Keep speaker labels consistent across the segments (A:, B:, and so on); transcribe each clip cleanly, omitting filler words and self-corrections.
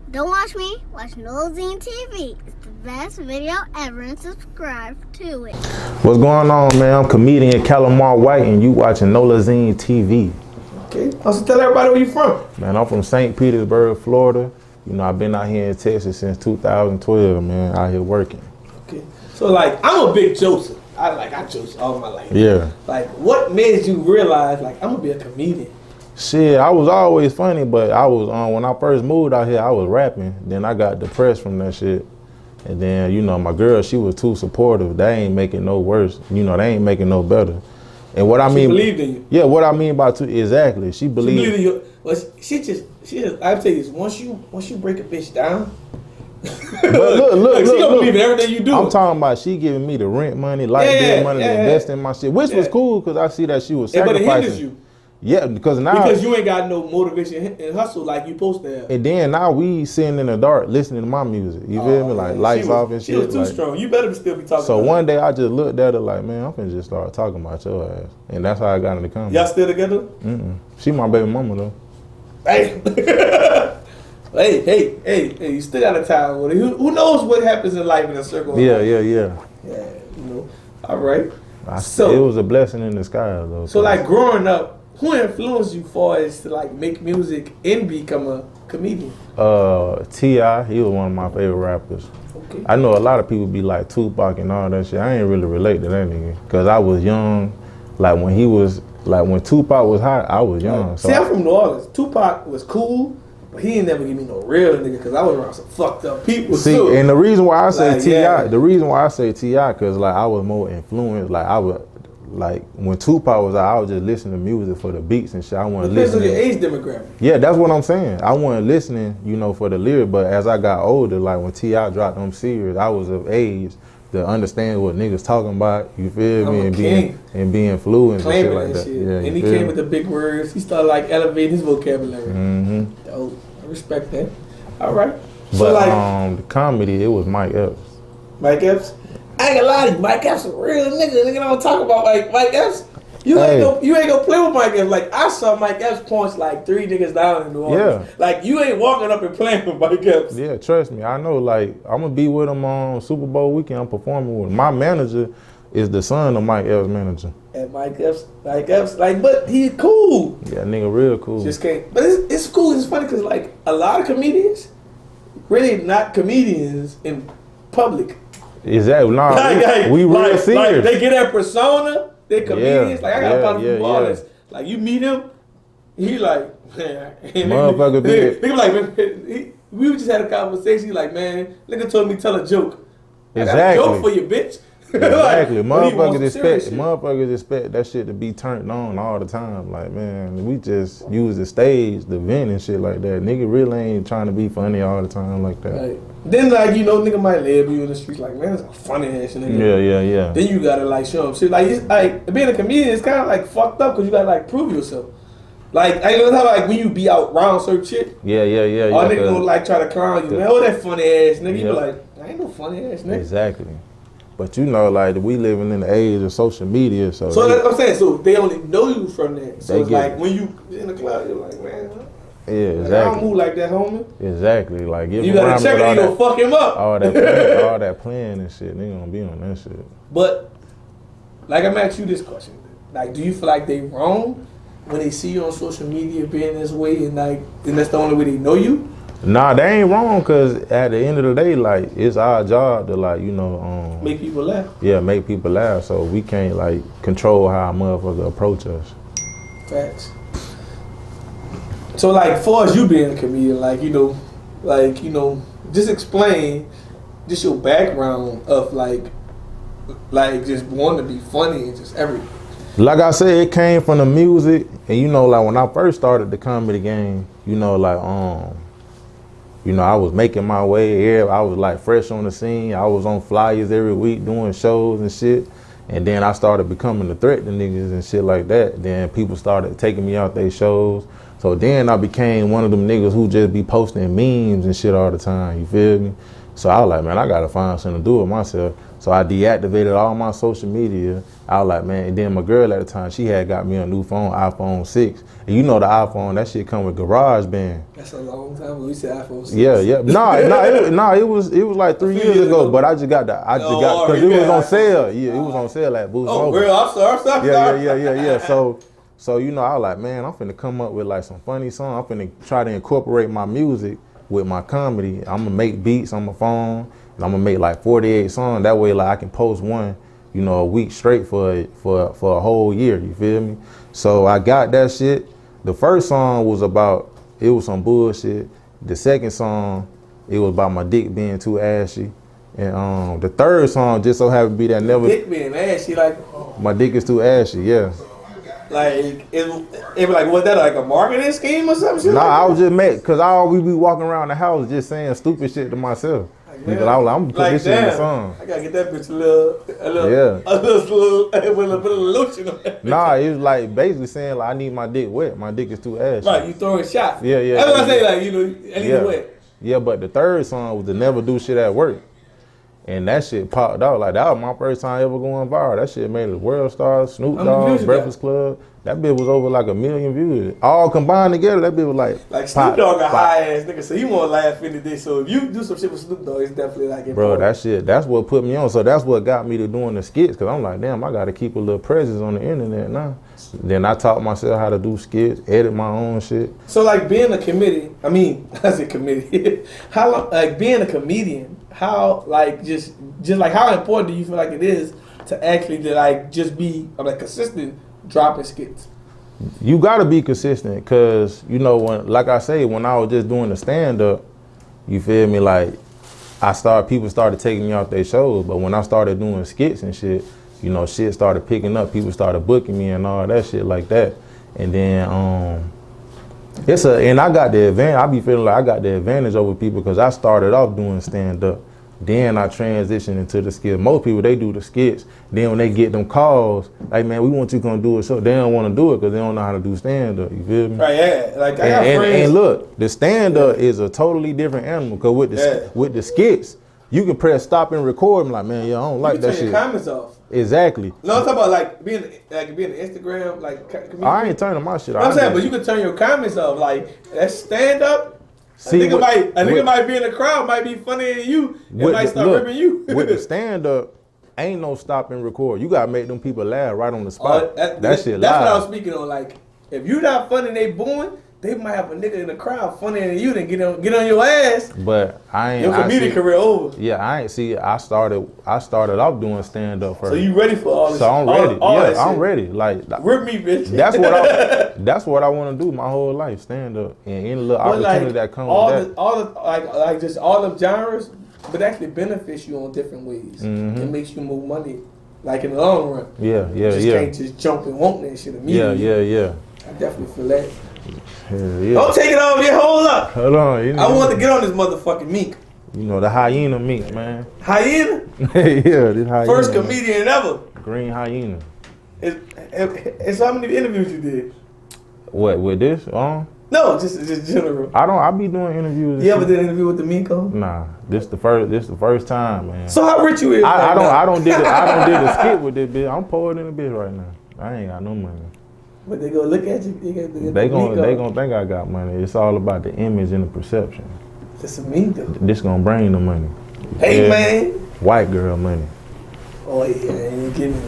A: Don't watch me, watch Nolazine TV. It's the best video ever and subscribe to it.
B: What's going on, man? I'm comedian Calimar White and you watching Nolazine TV.
C: Okay, so tell everybody where you from.
B: Man, I'm from St. Petersburg, Florida. You know, I've been out here in Texas since 2012, man, out here working.
C: Okay, so like, I'm a big Joseph. I Joseph all my life.
B: Yeah.
C: Like, what made you realize, like, I'm gonna be a comedian?
B: Shit, I was always funny, but I was when I first moved out here, I was rapping. Then I got depressed from that shit. And then, you know, my girl, she was too supportive. They ain't making no worse. You know, they ain't making no better. And what I mean,
C: she believed in you.
B: Yeah, what I mean by exactly. She believed.
C: She believed in you. Well, she just, I tell you this, once you break a bitch down, look, she gonna believe in everything you do.
B: I'm talking about she giving me the rent money, light bill money to invest in my shit, which was cool because I see that she was sacrificing.
C: But it hinders you.
B: Yeah, because you
C: ain't got no motivation and hustle like you supposed to have.
B: And then now we sitting in the dark listening to my music. You feel me? Like lights off and shit.
C: She was too strong. You better still be talking.
B: So one day I just looked at her like, man, I'm finna just start talking about your ass. And that's how I got in the comedy.
C: Y'all still together?
B: She my baby mama though.
C: Hey. hey, you still got a time with it. Who knows what happens in life in a circle?
B: Yeah.
C: Yeah, you know. All right.
B: It was a blessing in disguise though.
C: So like growing up, who influenced you far as to like make music and become a comedian?
B: T.I., he was one of my favorite rappers.
C: Okay.
B: I know a lot of people be like Tupac and all that shit. I ain't really relate to that nigga. Cause I was young. Like when Tupac was hot, I was young.
C: Right. See, I'm from New Orleans. Tupac was cool, but he ain't never give me no real nigga cause I was around some fucked up people too.
B: And the reason why I say T.I., cause like I was more influenced. Like when Tupac was out, I was just listening to music for the beats and shit. I wasn't listening.
C: Depends on your age demographic.
B: Yeah, that's what I'm saying. I wasn't listening, you know, for the lyric. But as I got older, like when T.I. dropped them series, I was of age to understand what niggas talking about. You feel me? And being fluent and shit like that. Yeah,
C: and he came with the big words. He started like elevating his vocabulary. Dope. I respect that. All right.
B: But
C: so like
B: the comedy, it was Mike Epps.
C: Mike Epps. I ain't gonna lie to you, Mike Epps a real nigga. Nigga don't talk about like Mike Epps. You ain't gonna play with Mike Epps. Like I saw Mike Epps punch like 3 niggas down in New Orleans. Yeah. Like you ain't walking up and playing with Mike Epps.
B: Yeah, trust me. I know. Like I'm gonna be with him on Super Bowl weekend. I'm performing with him. My manager is the son of Mike Epps' manager.
C: And Mike Epps, like, but he cool.
B: Yeah, nigga, real cool.
C: Just can't. But it's cool. It's funny because like a lot of comedians really not comedians in public.
B: Exactly. Nah, we real serious.
C: Like they get that persona, they comedians. Like I got a partner from Wallace. Like you meet him, he like, man.
B: Motherfucker
C: nigga like, man, we just had a conversation. He like, man, nigga told me tell a joke.
B: Exactly.
C: I got a joke for you, bitch.
B: Exactly.
C: Like,
B: motherfuckers expect that shit to be turned on all the time. Like, man, we just use the stage, the vent and shit like that. Nigga really ain't trying to be funny all the time like that.
C: Right. Then like, you know, nigga might label you in the streets like, man, that's a funny ass nigga.
B: Yeah.
C: Then you gotta like show them shit. Like, it's like being a comedian is kind of like fucked up because you gotta like prove yourself. Like, I know how like when you be out around certain shit.
B: Yeah.
C: All niggas gonna like try to clown you. Man, oh, that funny ass nigga. You be like, I ain't no funny ass nigga.
B: Exactly. But you know, like we living in the age of social media, so
C: that's what I'm saying. So they only know you from that. So it's like when you in the club, you're like, man,
B: yeah, exactly.
C: I don't move like that, homie.
B: Exactly. Like
C: you gotta check it, you gonna fuck him up.
B: All that playing and shit, they gonna be on that shit.
C: But like I'm asking you this question, like, do you feel like they wrong when they see you on social media being this way, and that's the only way they know you?
B: Nah, they ain't wrong, cause at the end of the day, like it's our job to like, you know,
C: make people laugh.
B: Yeah, make people laugh. So we can't like control how a motherfucker approach us.
C: Facts. So like, far as you being a comedian, like you know, just explain just your background of like just wanting to be funny and just everything. Like
B: I said, it came from the music, and you know, like when I first started the comedy game, you know, like you know, I was making my way. I was like fresh on the scene. I was on flyers every week doing shows and shit. And then I started becoming a threat to niggas and shit like that. Then people started taking me out their shows. So then I became one of them niggas who just be posting memes and shit all the time. You feel me? So I was like, man, I gotta find something to do with myself. So So I deactivated all my social media. I was like, man, and then my girl at the time, she had got me a new phone, iPhone 6. And you know the iPhone, that shit come with GarageBand.
C: That's a long time ago. We said iPhone 6.
B: Yeah. It was like 3 years ago. But I just got because it was on sale. Yeah, it was on sale at Boost Mobile.
C: Oh, girl, I'm sorry.
B: Yeah. So you know, I was like, man, I'm finna come up with like some funny songs. I'm finna try to incorporate my music with my comedy. I'm gonna make beats on my phone, and I'm gonna make like 48 songs. That way, like I can post one, you know, a week straight for a whole year. You feel me? So I got that shit. The first song was it was some bullshit. The second song, it was about my dick being too ashy. And the third song just so happened to be that never.
C: Dick being ashy, like.
B: My dick is too ashy. Yeah.
C: Like, it was like, was that like a marketing scheme or something?
B: Nah, I was just mad because I always be walking around the house just saying stupid shit to myself. Because I was like, I'm gonna put this shit in the song.
C: I gotta get that bitch a little with a bit of lotion on it.
B: Nah, it was like basically saying like I need my dick wet. My dick is too ashy.
C: Right, you throwing shots.
B: Yeah.
C: That's what I say, like, you know, I need it wet.
B: Yeah, but the third song was to never do shit at work. And that shit popped out. Like, that was my first time ever going viral. That shit made the World Star, Snoop Dogg, Breakfast Club. That bitch was over like 1 million views. All combined together, that bitch was like
C: Snoop Dogg a high ass nigga, so he won't laugh into this. So if you do some shit with Snoop Dogg, it's definitely like
B: bro, that shit, that's what put me on. So that's what got me to doing the skits. Cause I'm like, damn, I gotta keep a little presence on the internet now. Then I taught myself how to do skits, edit my own shit.
C: So like being a comedian, how long, like being a comedian, how like just like how important do you feel like it is to actually just be like consistent dropping skits?
B: You gotta be consistent, cause you know when I was just doing the stand up, you feel me, like people started taking me off their shows, but when I started doing skits and shit, you know, shit started picking up, people started booking me and all that shit like that. And then and I got the advantage, I be feeling like I got the advantage over people because I started off doing stand up. Then I transitioned into the skits. Most people, they do the skits. Then when they get them calls, like, man, we want you to do a show. They don't want to do it because they don't know how to do stand-up. You feel me?
C: Right, yeah. Like, I got friends.
B: And look, the stand-up is a totally different animal because with the skits, you can press stop and record and like, man, yeah, I don't like that shit.
C: You can turn your comments off.
B: Exactly.
C: No, I'm talking about like being Instagram, like.
B: I ain't turning my shit off.
C: I'm saying, but you can turn your comments off. Like, that stand-up. A nigga might be in the crowd, might be funnier than you, and might start ripping you.
B: With the stand-up, ain't no stop and record. You gotta make them people laugh right on the spot. That shit live.
C: That's what I was speaking on. Like, if you not funny and they booing, they might have a nigga in the crowd funnier than you, then get on your ass.
B: But I ain't.
C: Your comedic career over.
B: Yeah, I ain't. See, I started off doing stand-up first.
C: So you ready for all this?
B: So I'm ready.
C: I'm
B: ready. Like,
C: rip me, bitch.
B: That's what I want to do my whole life, stand-up, and any little opportunity that comes with that.
C: All the genres, but actually benefits you on different ways. Mm-hmm. It makes you more money, like in the long run.
B: Yeah.
C: You just can't just jump and want that shit immediately.
B: Yeah.
C: I definitely feel that.
B: Hell yeah.
C: Don't take it over here. Hold up.
B: Hold on. You know,
C: I want to get on this motherfucking Meek.
B: You know, the hyena Meek, man.
C: Hyena?
B: Yeah, this hyena.
C: First comedian ever.
B: Green hyena.
C: It's how many interviews you did?
B: What, with this?
C: No, just general.
B: I be doing interviews.
C: You ever did an interview with the Miko?
B: Nah, this the first time, man.
C: So how rich you is?
B: I don't did a skit with this bitch. I'm poor in the bitch right now. I ain't got no money.
C: But they gonna look at you.
B: They gonna think I got money. It's all about the image and the perception.
C: That's a mean though.
B: This gonna bring the money.
C: Hey man.
B: White girl money.
C: Oh yeah, ain't kidding me.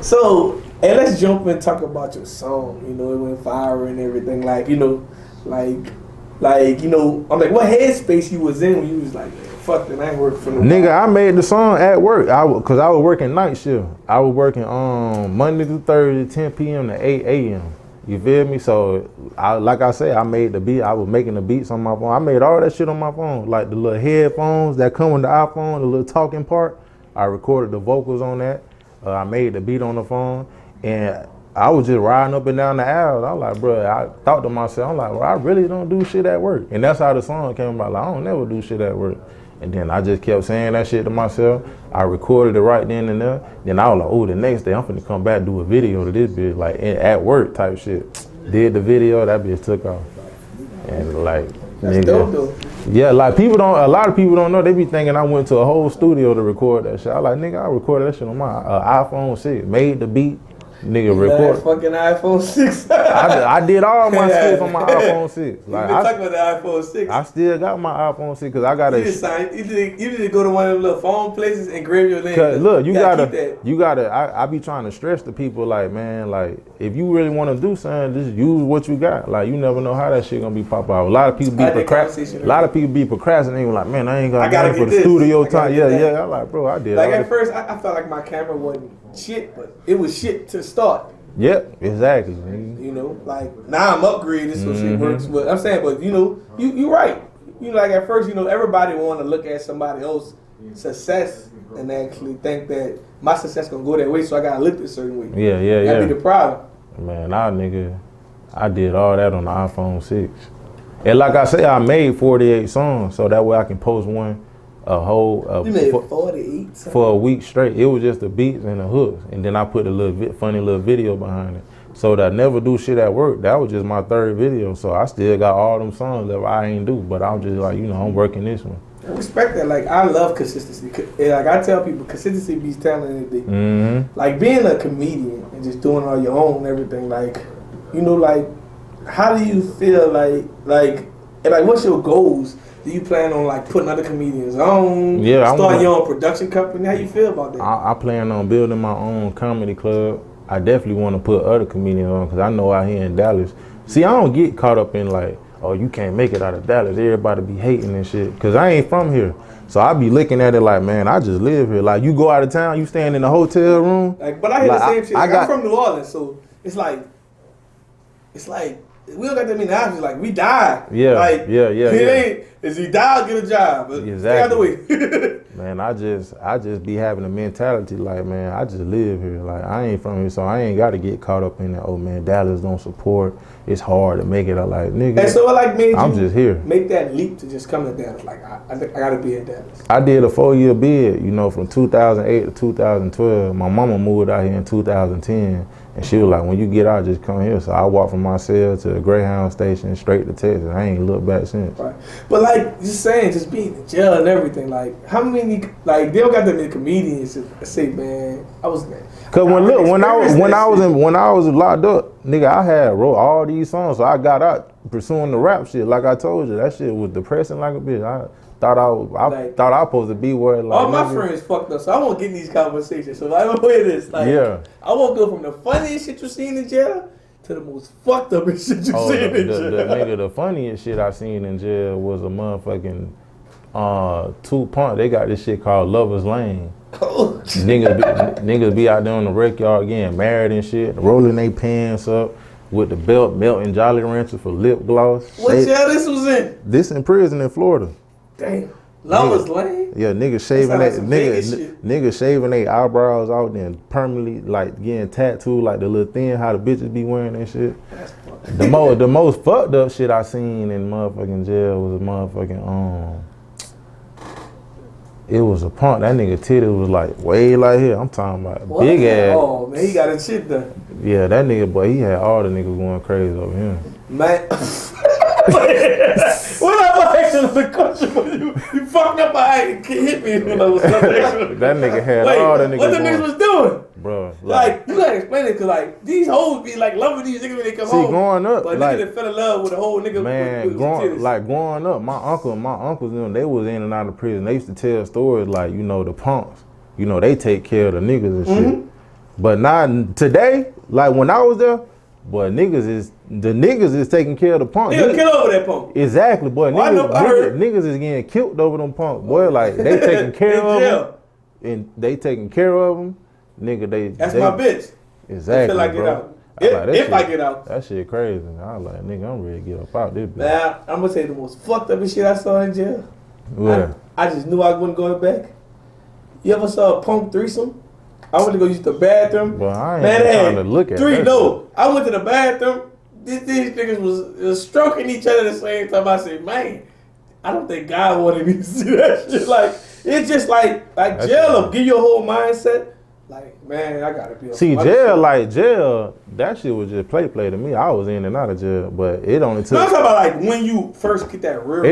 C: So, hey, let's jump and talk about your song. You know, it went viral and everything. Like, you know, I'm like, what headspace you was in when you was like, fuck that, I ain't working for no
B: nigga, I made the song at work. Cause I was working night shift. I was working Monday through Thursday, 10 p.m. to 8 a.m. You feel me? So, like I said, I made the beat. I was making the beats on my phone. I made all that shit on my phone. Like the little headphones that come with the iPhone, the little talking part. I recorded the vocals on that. I made the beat on the phone. And I was just riding up and down the aisle. I was like, bro, I thought to myself, I'm like, well, I really don't do shit at work. And that's how the song came about. Like, I don't never do shit at work. And then I just kept saying that shit to myself. I recorded it right then and there. Then I was like, oh, the next day I'm finna come back and do a video to this bitch, like at work type shit. Did the video, that bitch took off. And like,
C: that's dope though.
B: Yeah, like a lot of people don't know. They be thinking I went to a whole studio to record that shit. I like, nigga, I recorded that shit on my iPhone 6, made the beat, nigga, record.
C: That fucking iPhone 6.
B: I did all my shit on my iPhone 6. Like,
C: you been talking about the iPhone 6.
B: I still got my iPhone 6 because I got
C: You need to go to one of them little phone places and grab your name.
B: Cause look, you gotta. I be trying to stress to people like, man, like if you really want to do something, just use what you got. Like you never know how that shit gonna be pop out. A lot of people be procrastinating. Like, man, I ain't got money for the studio time. Yeah. I'm like, bro, I did.
C: Like at first, I felt like my camera wasn't shit, but it was shit to start.
B: Yep, exactly.
C: You know, like now I'm upgraded, so shit works. But I'm saying, but you know, you right. You know, like at first, you know, everybody want to look at somebody else's success and actually think that my success gonna go that way, so I gotta look this certain way.
B: Yeah.
C: That'd be the problem.
B: Man, I did all that on the iPhone 6. And like I say, I made 48 songs, so that way I can post one you made 48 songs? For a week straight. It was just the beats and the hooks, and then I put a funny little video behind it. So that never do shit at work. That was just my third video, so I still got all them songs that I ain't do, but I'm just like, you know, I'm working this one.
C: I respect that. Like, I love consistency. Like, I tell people, consistency beats talent anything.
B: Mm-hmm.
C: Like, being a comedian and just doing all your own and everything, like, you know, like, how do you feel like, what's your goals? Do you plan on, like, putting other comedians on?
B: Yeah.
C: Starting your own production company? How you feel about that?
B: I plan on building my own comedy club. I definitely want to put other comedians on because I know out here in Dallas. See, I don't get caught up in, like, oh, you can't make it out of Dallas. Everybody be hating and shit. Because I ain't from here. So I be looking at it like, man, I just live here. Like, you go out of town, you staying in a hotel room.
C: Like, but I hear the same shit. I'm from New Orleans, so it's like, we don't got that many options. Like, we die.
B: Yeah,
C: like,
B: yeah.
C: Is he die or get a job? But
B: exactly.
C: Stay out the way.
B: Man, I just be having a mentality like, man, I just live here. Like, I ain't from here, so I ain't got to get caught up in that. Oh man, Dallas don't support. It's hard to make it. I like, nigga.
C: And so, like,
B: I'm just here.
C: Make that leap to just come to Dallas. Like, I got to be in Dallas.
B: I did a 4-year bid, you know, from 2008 to 2012. My mama moved out here in 2010. And she was like, when you get out, just come here. So I walked from my cell to the Greyhound station straight to Texas. I ain't looked back since.
C: Right. But like, just saying, just being in jail and everything, like, how many, like, they don't got that many comedians that say, man, I was, man.
B: Cause when I was locked up, nigga, I wrote all these songs. So I got out pursuing the rap shit. Like I told you, that shit was depressing like a bitch. I thought I was supposed to be where, like,
C: all my friends fucked up, so I won't get in these conversations. So I don't hear this. Like,
B: yeah.
C: I won't go from the funniest shit you seen in jail to the most fucked up shit you seen in jail.
B: Nigga, the funniest shit I seen in jail was a motherfucking Two-Punk. They got this shit called Lover's Lane.
C: Oh.
B: Niggas be out there on the rec yard getting married and shit, rolling their pants up with the belt, melting Jolly Ranchers for lip gloss.
C: What jail this was in?
B: This in prison in Florida.
C: Damn. Lover's Lane?
B: Yeah, niggas shaving their eyebrows out and permanently, like, getting tattooed like the little thing how the bitches be wearing that shit.
C: That's fucking
B: the most fucked up shit I seen in motherfucking jail was a motherfucking it was a punk. That nigga titty was like way like here. I'm talking about big ass.
C: Oh man, he got his shit done.
B: Yeah, that nigga, boy, he had all the niggas going crazy over him.
C: Man. When I was asking the question, you fucked up. I hit me when I was asking.
B: That nigga had all the niggas.
C: What the niggas was doing?
B: Bro,
C: like, you gotta explain it, cause like these hoes be like loving these niggas when they come home.
B: See, growing up,
C: but
B: like,
C: niggas that fell in love with a whole nigga.
B: Man, growing up, my uncles, they was in and out of prison. They used to tell stories like, you know, the punks, you know, they take care of the niggas and shit. But not today, like when I was there, boy, niggas is taking care of the punks.
C: Niggas kill over that punk.
B: Exactly, boy. Niggas is getting killed over them punks. Boy, like they taking care of them, and they taking care of them. Nigga,
C: that's my bitch.
B: Exactly,
C: until I get out. If I get out.
B: That shit crazy. I was like, nigga, I'm ready to get up out this bitch.
C: Man, I'm gonna say the most fucked up shit I saw in jail.
B: Yeah.
C: I just knew I wasn't going back. You ever saw a punk threesome? I went to go use the bathroom.
B: Well, I ain't trying to look at that.
C: No, I went to the bathroom. These niggas was stroking each other at the same time. I said, man, I don't think God wanted me to see that shit. Like, it's just like jail will give you a whole mindset. Like, man, I gotta be.
B: See, jail, that shit was just play to me. I was in and out of jail, but it only took.
C: No, I'm talking about like when you first get that real.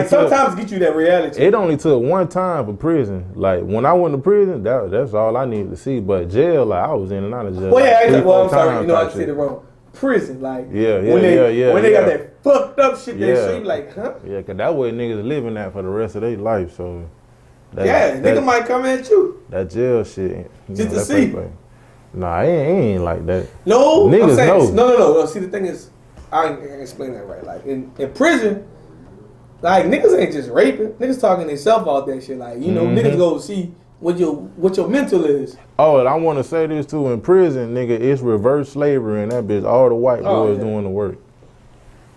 C: Sometimes get you that reality.
B: It only took one time for prison. Like when I went to prison, that's all I needed to see. But jail, like I was in and out of jail.
C: Well, yeah, I'm sorry, I
B: said
C: said it wrong. Prison, like
B: when
C: they got that fucked up shit, they say like, huh?
B: Yeah, cause that way niggas living that for the rest of their life. So.
C: Nigga might come at you.
B: That jail shit.
C: Just to see.
B: Nah, it ain't like that.
C: No,
B: niggas know.
C: No. See, the thing is, I ain't explain that right. Like in prison, like niggas ain't just raping. Niggas talking themselves out that shit. Like niggas go see what your mental is. Oh,
B: and I want to say this too. In prison, nigga, it's reverse slavery, and that bitch all the white boys doing the work.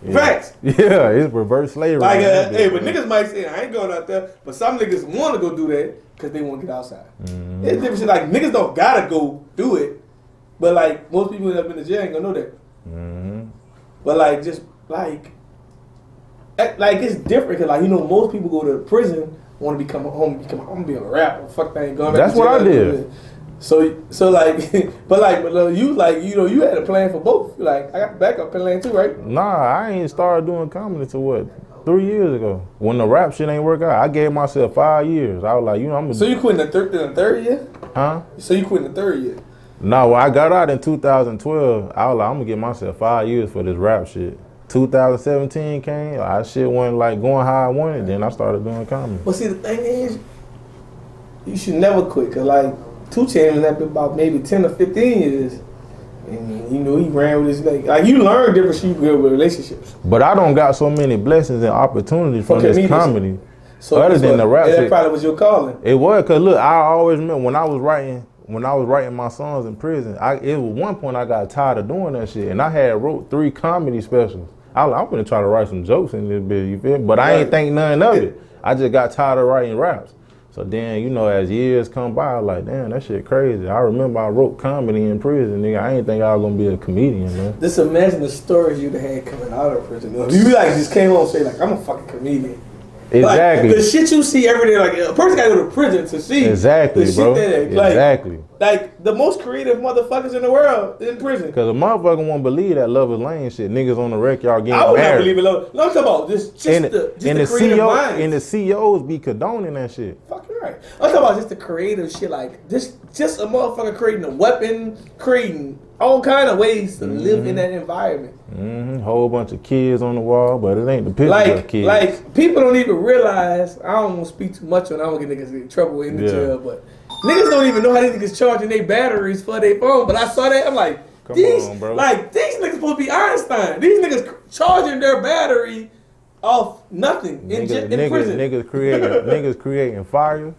B: Yeah.
C: Facts.
B: Yeah, it's reverse slavery.
C: Like, hey, but niggas might say, I ain't going out there, but some niggas want to go do that because they want to get outside. Mm-hmm. It's different shit. Like, niggas don't gotta go do it, but like, most people that have been in jail ain't gonna know that. Mm-hmm. But like, just like it's different because like, most people go to prison, want to become home, I'm gonna be a rapper. Fuck that, ain't going back
B: to jail. That's what I did.
C: So like, but you had a plan for both. Like, I got the backup plan too, right?
B: Nah, I ain't started doing comedy till what, 3 years ago. When the rap shit ain't work out, I gave myself 5 years. I was like, I'm gonna.
C: So you quit in the third year?
B: Huh?
C: So you quit in the third year?
B: No, when I got out in 2012, I was like, I'm gonna give myself 5 years for this rap shit. 2017 came, shit wasn't like going how I wanted. Then I started doing comedy.
C: But see, the thing is, you should never quit, cause like. 2 Chainz that been about maybe 10 or 15 years. And he ran with his nigga. Like you learn different shit with relationships.
B: But I don't got so many blessings and opportunities from this comedy.
C: So
B: other than the rap shit.
C: That probably was your calling.
B: It was, cause look, I always remember when I was writing my songs in prison, it was one point I got tired of doing that shit. And I had wrote 3 comedy specials. I'm gonna try to write some jokes in this bitch, you feel me? But I ain't think none of it. I just got tired of writing raps. So then, as years come by, I was like, damn, that shit crazy. I remember I wrote comedy in prison, nigga. I ain't think I was gonna be a comedian, man.
C: Just imagine the stories you'd had coming out of prison. You just came home and say, like, I'm a fucking comedian.
B: Exactly.
C: Like, the shit you see every day, like, a person gotta go to prison to see.
B: Exactly, bro. Exactly.
C: Like, the most creative motherfuckers in the world in prison.
B: Because a motherfucker won't believe that Love is Lane shit. Niggas on the wreck, y'all getting married.
C: I would not believe it. No, I'm talking about just the creative minds.
B: And the CEOs be condoning that shit.
C: Fucking right. I'm talking about just the creative shit. Like, just a motherfucker creating a weapon, creating all kind of ways to live in that environment.
B: Mm-hmm. Whole bunch of kids on the wall, but it ain't the picture of kids.
C: Like, people don't even realize, I don't want to speak too much on, I don't get niggas in trouble in the jail, but niggas don't even know how these niggas charging their batteries for their phone. But I saw that, I'm like, these niggas supposed to be Einstein. These niggas charging their battery off nothing in prison.
B: Niggas creating fire.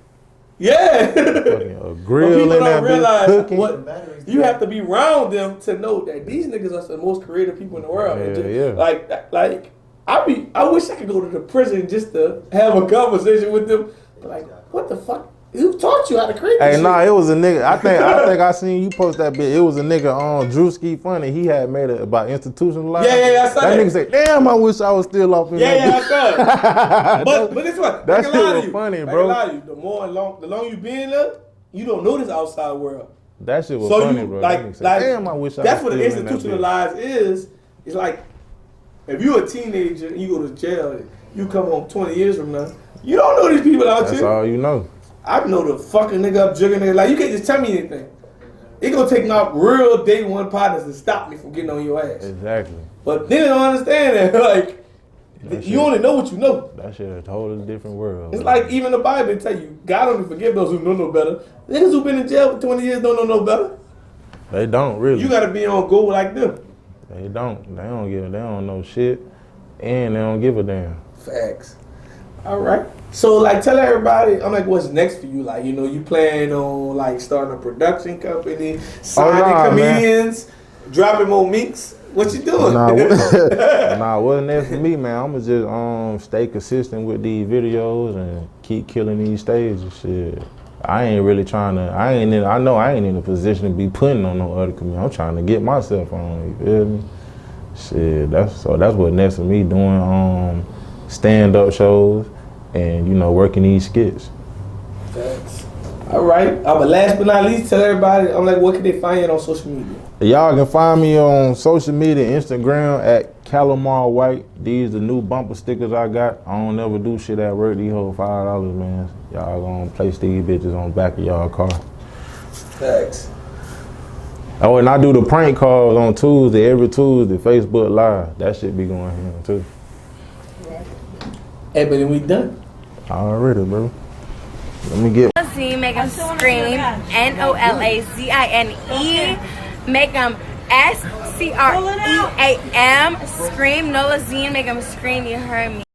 C: Yeah.
B: A grill in that bitch cooking.
C: What you have to be around them to know that these niggas are the most creative people in the world. Like I wish I could go to the prison just to have a conversation with them. But like, what the fuck? Who taught you how to create this shit?
B: Nah, it was a nigga. I think I seen you post that bit. It was a nigga on Drewski Funny. He had made it about institutionalized.
C: Yeah, I saw that.
B: That nigga said, damn, I wish I was still off in that
C: I saw it. But this one,
B: that shit was funny, bro.
C: The longer you been there, you don't know this outside world.
B: That shit was funny, bro. Damn, I wish I was still in that.
C: That's what institutionalized is. It's like, if you're a teenager and you go to jail, you come home 20 years from now, you don't know these people out here.
B: That's all you know.
C: I know the fucking nigga up, jugging nigga. Like, you can't just tell me anything. It gonna take my real day one partners to stop me from getting on your ass.
B: Exactly.
C: But then they don't understand that. Like, you only know what you know.
B: That shit a totally different world.
C: It's like even the Bible tell you, God only forgive those who know no better. Niggas who been in jail for 20 years don't know no better.
B: They don't really.
C: You gotta be on go like them.
B: They don't. They don't know shit, and they don't give a damn.
C: Facts. All right. So, like, tell everybody, I'm like, what's next for you? Like, you plan on, like, starting a production company, signing comedians, dropping more minks? What you doing?
B: What's next for me, man? I'm going to just stay consistent with these videos and keep killing these stages. Shit. I ain't really trying to, I know I ain't in a position to be putting on no other comedian. I'm trying to get myself on, you feel me? Shit, that's what next for me, doing stand-up shows and, working these skits.
C: Thanks. All right. But last but not least, tell everybody, I'm like, what can they find you on social media?
B: Y'all can find me on social media, Instagram at Calimar White. These the new bumper stickers I got. I don't never do shit at work. These hold $5, man. Y'all gonna place these bitches on the back of y'all car.
C: Thanks.
B: Oh, and I do the prank calls on Tuesday, every Tuesday, Facebook Live. That shit be going here too.
C: Hey, but then we done.
B: Already, bro. Let me get.
D: Nolazine, make them scream. Nolazine. Make them SCREAM. Scream. Nolazine, make them scream. You heard me.